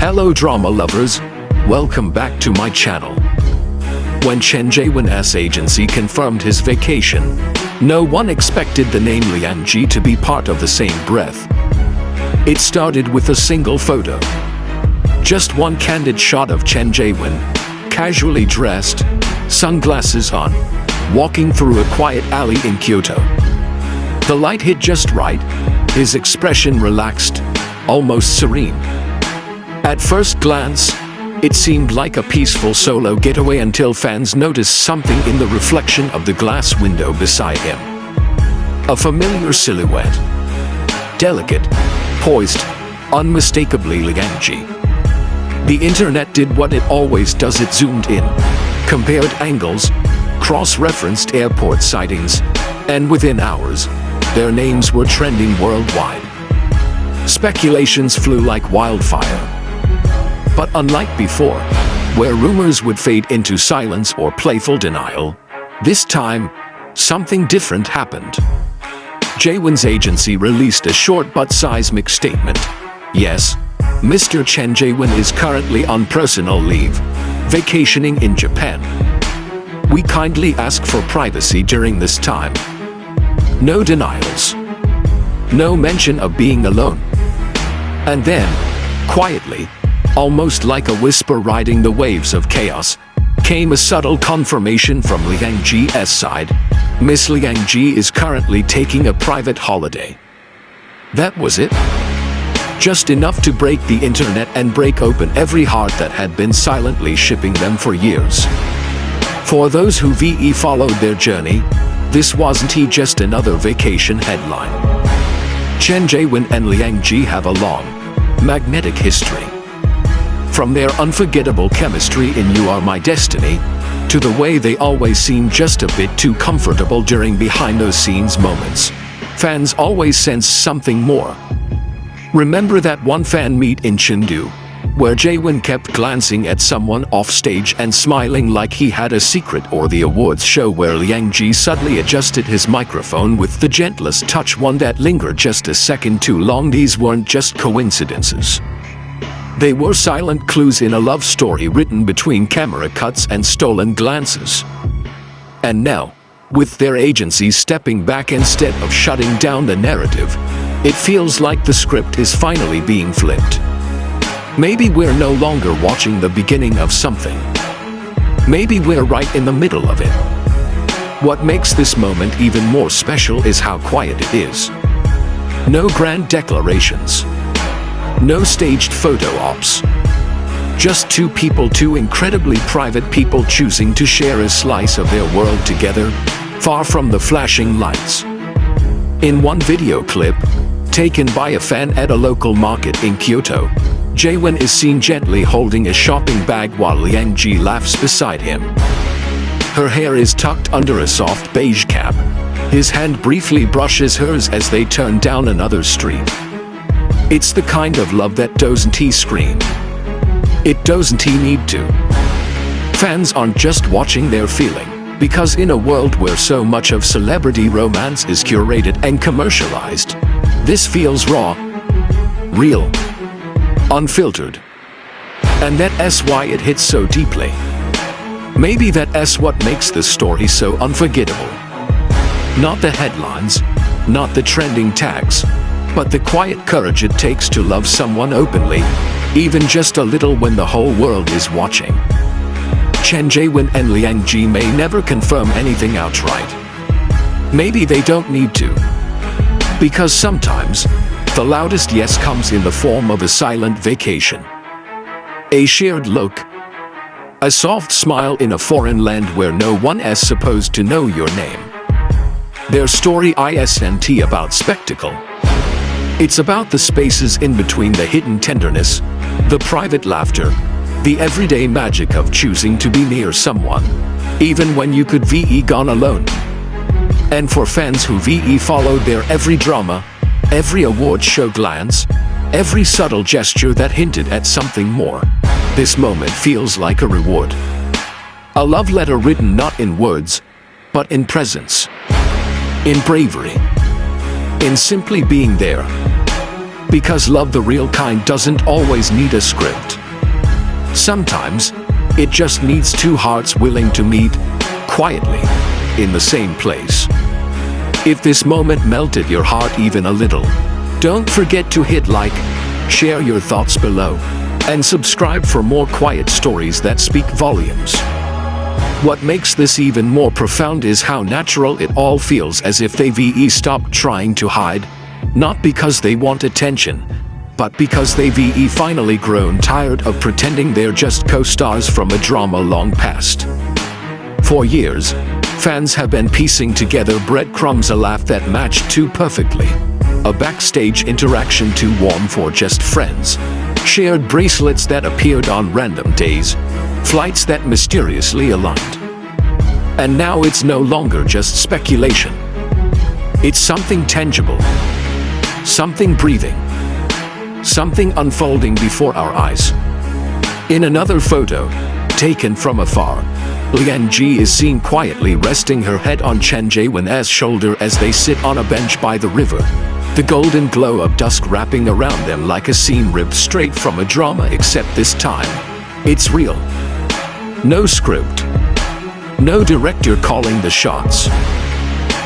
Hello drama lovers, welcome back to my channel. When Chen Zheyuan's agency confirmed his vacation, no one expected the name Liang Jie to be part of the same breath. It started with a single photo. Just one candid shot of Chen Zheyuan, casually dressed, sunglasses on, walking through a quiet alley in Kyoto. The light hit just right, his expression relaxed, almost serene. At first glance, it seemed like a peaceful solo getaway until fans noticed something in the reflection of the glass window beside him. A familiar silhouette. Delicate, poised, unmistakably Liang Jie. The internet did what it always does, it zoomed in, compared angles, cross-referenced airport sightings, and within hours, their names were trending worldwide. Speculations flew like wildfire. But unlike before, where rumors would fade into silence or playful denial, this time, something different happened. Zheyuan's agency released a short but seismic statement. Yes, Mr. Chen Zheyuan is currently on personal leave, vacationing in Japan. We kindly ask for privacy during this time. No denials. No mention of being alone. And then, quietly, almost like a whisper riding the waves of chaos, came a subtle confirmation from Liang Jie's side. Miss Liang Jie is currently taking a private holiday. That was it. Just enough to break the internet and break open every heart that had been silently shipping them for years. For those who followed their journey, this wasn't just another vacation headline. Chen Zheyuan and Liang Jie have a long, magnetic history. From their unforgettable chemistry in You Are My Destiny, to the way they always seem just a bit too comfortable during behind-the-scenes moments, fans always sense something more. Remember that one fan meet in Chengdu, where Zheyuan kept glancing at someone offstage and smiling like he had a secret, or the awards show where Liang Jie suddenly adjusted his microphone with the gentlest touch, one that lingered just a second too long? These weren't just coincidences. They were silent clues in a love story written between camera cuts and stolen glances. And now, with their agency stepping back instead of shutting down the narrative, it feels like the script is finally being flipped. Maybe we're no longer watching the beginning of something. Maybe we're right in the middle of it. What makes this moment even more special is how quiet it is. No grand declarations. No staged photo ops. Just two people, two incredibly private people choosing to share a slice of their world together, far from the flashing lights. In one video clip, taken by a fan at a local market in Kyoto, Zheyuan is seen gently holding a shopping bag while Liang Jie laughs beside him. Her hair is tucked under a soft beige cap. His hand briefly brushes hers as they turn down another street. It's the kind of love that doesn't scream. It doesn't need to. Fans aren't just watching, they're feeling. Because in a world where so much of celebrity romance is curated and commercialized, this feels raw, real, unfiltered. And that's why it hits so deeply. Maybe that's what makes this story so unforgettable. Not the headlines, not the trending tags, but the quiet courage it takes to love someone openly, even just a little when the whole world is watching. Chen Zheyuan and Liang Jie may never confirm anything outright. Maybe they don't need to. Because sometimes, the loudest yes comes in the form of a silent vacation. A shared look. A soft smile in a foreign land where no one is supposed to know your name. Their story isn't about spectacle. It's about the spaces in between, the hidden tenderness, the private laughter, the everyday magic of choosing to be near someone, even when you could gone alone. And for fans who followed their every drama, every award show glance, every subtle gesture that hinted at something more, this moment feels like a reward. A love letter written not in words, but in presence, in bravery, in simply being there. Because love, the real kind, doesn't always need a script. Sometimes, it just needs two hearts willing to meet, quietly, in the same place. If this moment melted your heart even a little, don't forget to hit like, share your thoughts below, and subscribe for more quiet stories that speak volumes. What makes this even more profound is how natural it all feels, as if they've stopped trying to hide, not because they want attention, but because they've finally grown tired of pretending they're just co-stars from a drama long past. For years, fans have been piecing together breadcrumbs, a laugh that matched too perfectly, a backstage interaction too warm for just friends, shared bracelets that appeared on random days, flights that mysteriously aligned. And now it's no longer just speculation. It's something tangible, something breathing, something unfolding before our eyes. In another photo, taken from afar, Liang Jie is seen quietly resting her head on Chen Zheyuan's shoulder as they sit on a bench by the river, the golden glow of dusk wrapping around them like a scene ripped straight from a drama, except this time, it's real. No script. No director calling the shots.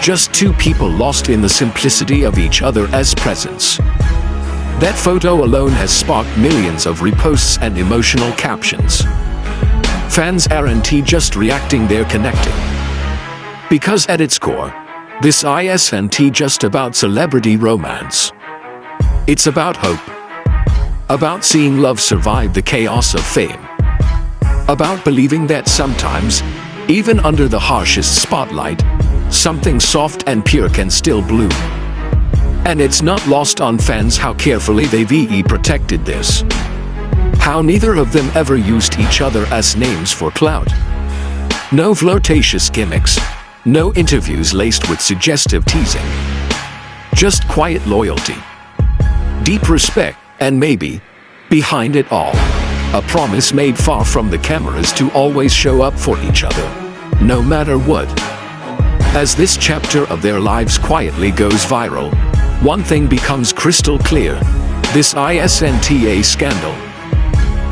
Just two people lost in the simplicity of each other's presence. That photo alone has sparked millions of reposts and emotional captions. Fans aren't just reacting, they're connecting. Because at its core, this isn't just about celebrity romance. It's about hope. About seeing love survive the chaos of fame. About believing that sometimes, even under the harshest spotlight, something soft and pure can still bloom. And it's not lost on fans how carefully they've protected this. How neither of them ever used each other as names for clout. No flirtatious gimmicks, no interviews laced with suggestive teasing. Just quiet loyalty, deep respect, and maybe, behind it all, a promise made far from the cameras to always show up for each other, no matter what. As this chapter of their lives quietly goes viral, one thing becomes crystal clear: this isn't scandal.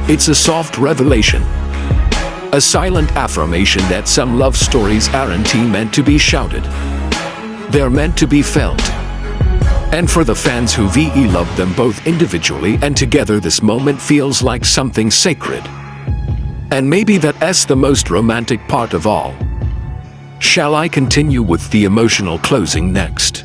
It's a soft revelation. A silent affirmation that some love stories aren't meant to be shouted. They're meant to be felt. And for the fans who loved them both individually and together, this moment feels like something sacred. And maybe that's the most romantic part of all. Shall I continue with the emotional closing next?